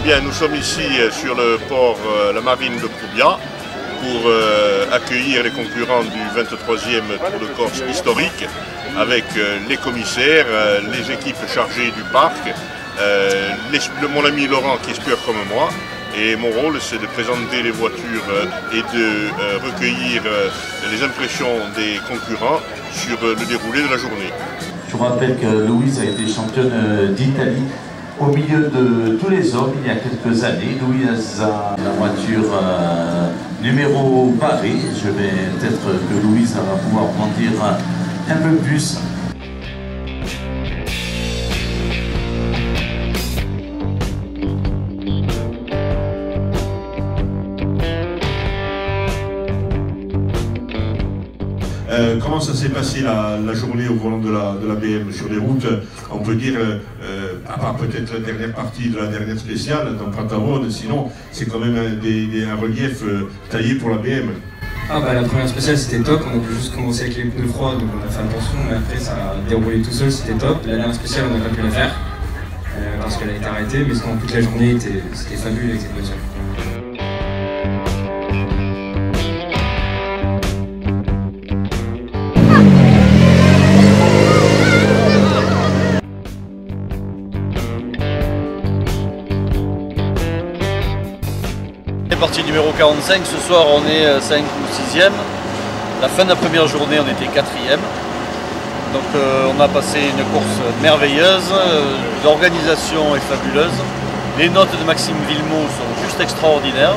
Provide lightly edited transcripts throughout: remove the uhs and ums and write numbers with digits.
Bien, nous sommes ici sur le port La Marine de Proubiat pour accueillir les concurrents du 23e Tour de Corse historique avec les commissaires, les équipes chargées du parc, mon ami Laurent qui espère comme moi. Et mon rôle, c'est de présenter les voitures et de recueillir les impressions des concurrents sur le déroulé de la journée. Je vous rappelle que Louise a été championne d'Italie au milieu de tous les hommes il y a quelques années. Louise a la voiture numéro barré. Je vais peut-être que Louise va pouvoir en dire un peu plus. Comment ça s'est passé la journée au volant de la BM sur les routes? On peut dire, à part peut-être la dernière partie de la dernière spéciale dans Pantavone, sinon c'est quand même un relief taillé pour la BM. La première spéciale c'était top, on a pu juste commencer avec les pneus froids donc on a fait attention, mais après ça a déroulé tout seul, c'était top. La dernière spéciale on n'a pas pu la faire parce qu'elle a été arrêtée, mais sinon toute la journée c'était fabuleux avec cette voiture. Partie numéro 45, ce soir on est 5 ou 6e. La fin de la première journée on était 4e. Donc on a passé une course merveilleuse, l'organisation est fabuleuse. Les notes de Maxime Villemot sont juste extraordinaires.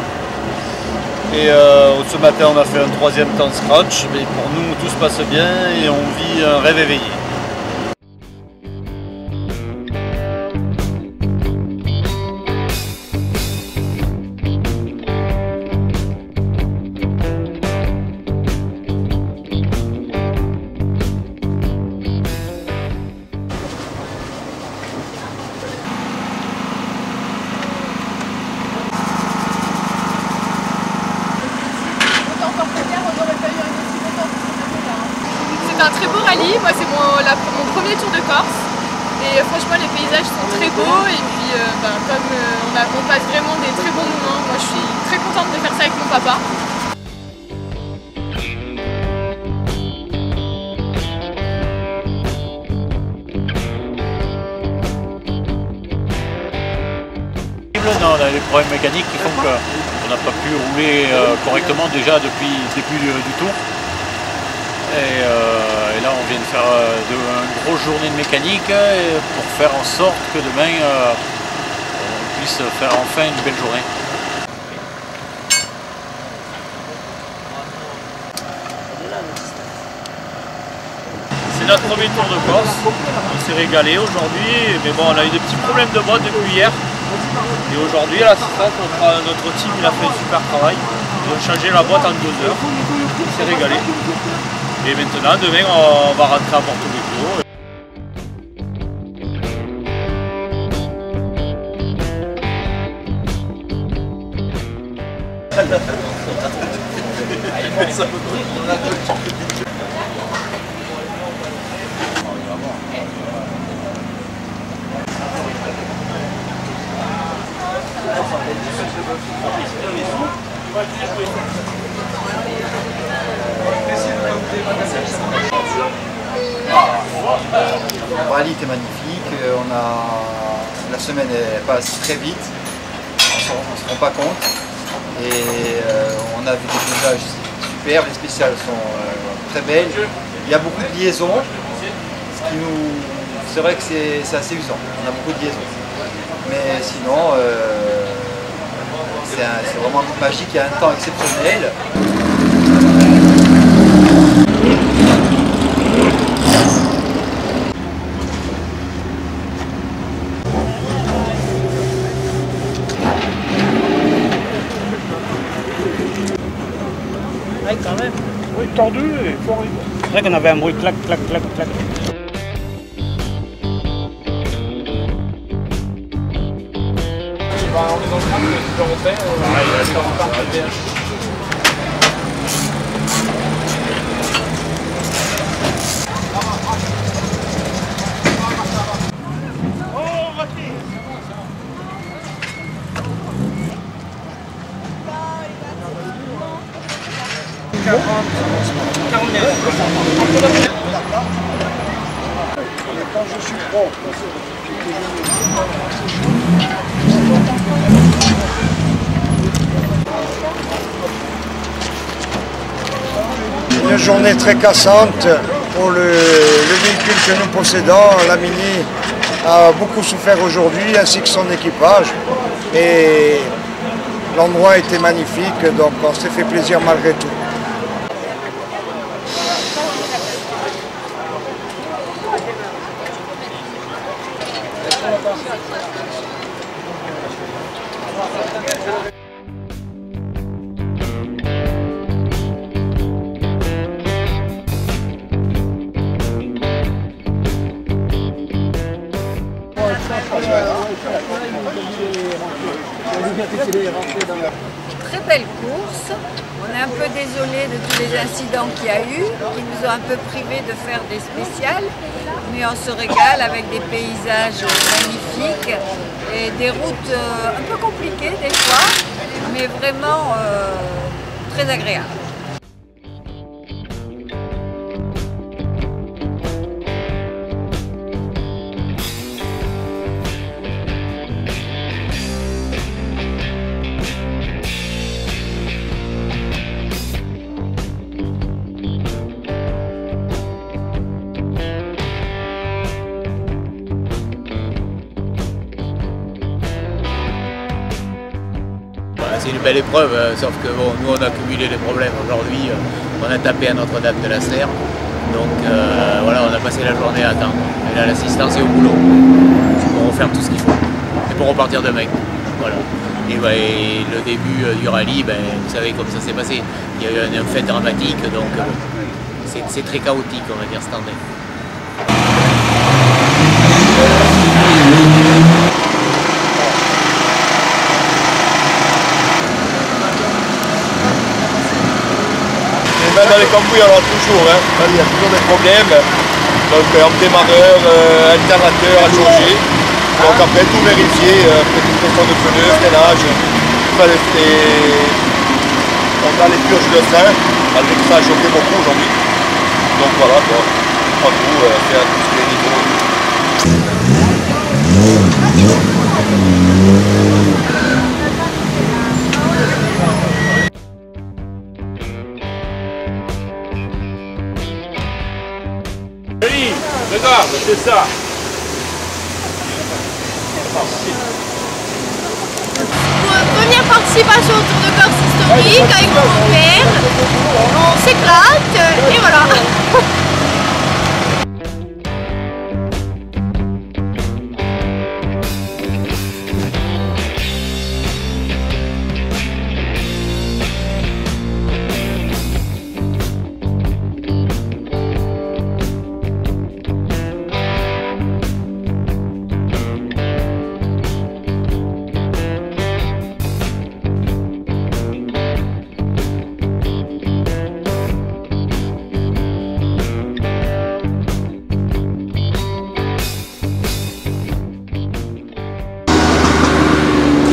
Et ce matin on a fait un 3e temps scratch, mais pour nous tout se passe bien et on vit un rêve éveillé. C'est un très beau rallye, moi c'est mon premier tour de Corse et franchement les paysages sont très beaux et puis comme on passe vraiment des très bons moments, moi je suis très contente de faire ça avec mon papa. Non, on a des problèmes mécaniques qui font qu'on n'a pas pu rouler correctement déjà depuis le début du tour. Et là on vient de faire une grosse journée de mécanique pour faire en sorte que demain on puisse faire enfin une belle journée. C'est notre premier tour de Corse, on s'est régalé aujourd'hui, mais bon on a eu des petits problèmes de boîte depuis hier. Et aujourd'hui à l'assistance, notre team il a fait un super travail, ils ont changé la boîte en 2 heures, on s'est régalé. Et maintenant, demain, on va rentrer à Porto Vecchio. Le rallye était magnifique, la semaine passe très vite, on ne se rend pas compte et on a vu des paysages super, les spéciales sont très belles, il y a beaucoup de liaisons, c'est vrai que c'est assez usant, on a beaucoup de liaisons, mais sinon c'est vraiment magique, il y a un temps exceptionnel. Ouais, quand même. Oui, tordu et fort. C'est vrai qu'on avait un bruit clac, clac, clac, clac. On est dans le train de rentrer. Une journée très cassante pour le véhicule que nous possédons. La Mini a beaucoup souffert aujourd'hui, ainsi que son équipage. Et l'endroit était magnifique, donc on s'est fait plaisir malgré tout. Très belle course. On est un peu désolé de tous les incidents qu'il y a eu, qui nous ont un peu privés de faire des spéciales, mais on se régale avec des paysages magnifiques et des routes un peu compliquées des fois, mais vraiment très agréables. C'est une belle épreuve, sauf que bon, nous on a cumulé les problèmes aujourd'hui, on a tapé à Notre-Dame de la Serre, donc voilà, on a passé la journée à attendre. Et là l'assistance est au boulot, pour refaire tout ce qu'il faut, et pour repartir demain. Voilà. Et le début du rallye, vous savez comme ça s'est passé, il y a eu un fait dramatique, donc c'est très chaotique on va dire cette année. Dans les cambouis, on en a toujours, hein. Il y a toujours des problèmes. Donc en démarreur, alternateur à changer. Donc après tout vérifier, petite pression de pneus, freinage. On a les purges de frein, malgré que ça a chauffé beaucoup aujourd'hui. Donc voilà, on prend tout, faire tout ce qui est niveau. Regarde, c'est ça. Première participation au Tour de Corse historique avec mon père. On s'éclate et voilà.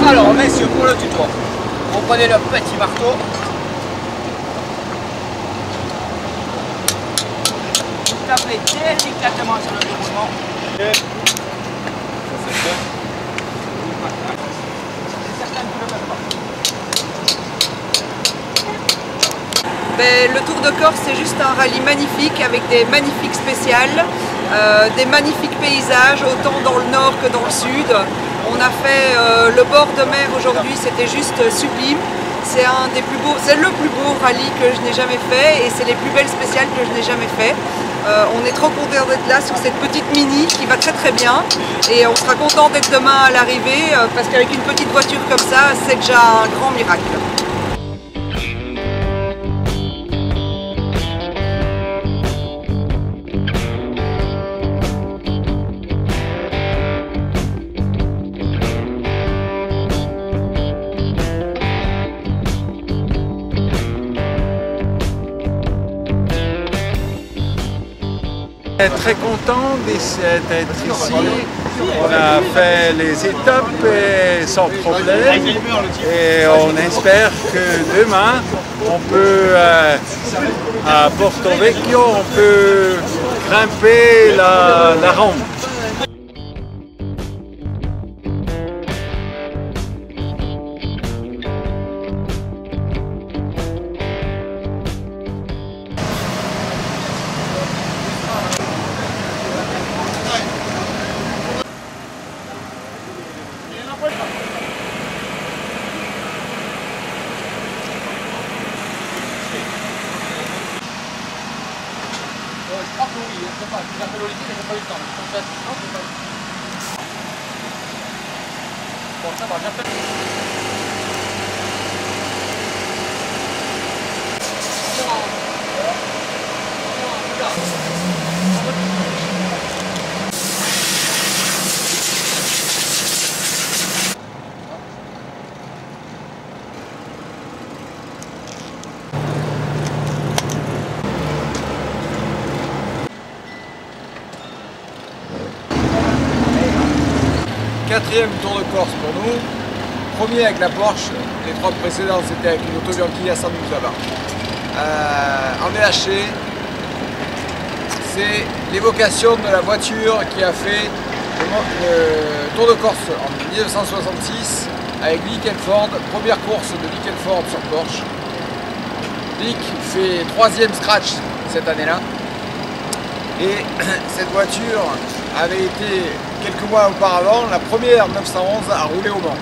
Alors messieurs, pour le tuto, vous prenez le petit marteau, vous tapez délicatement sur le déroulement. Le Tour de Corse, c'est juste un rallye magnifique avec des magnifiques spéciales, des magnifiques paysages, autant dans le nord que dans le sud. On a fait le bord de mer aujourd'hui, c'était juste sublime. C'est le plus beau rallye que je n'ai jamais fait et c'est les plus belles spéciales que je n'ai jamais fait. On est trop content d'être là sur cette petite Mini qui va très très bien et on sera content d'être demain à l'arrivée parce qu'avec une petite voiture comme ça, c'est déjà un grand miracle. Très content d'être ici. On a fait les étapes sans problème et on espère que demain on peut à Porto Vecchio on peut grimper la rampe. Quatrième Tour de Corse pour nous, premier avec la Porsche, les 3 précédents c'était avec une Auto Bianchi à San Musava. En EHC, c'est l'évocation de la voiture qui a fait le Tour de Corse en 1966 avec Vic Elford, première course de Vic Elford sur Porsche. Vic fait 3e scratch cette année-là. Et cette voiture avait été quelques mois auparavant la première 911 à rouler au Mans.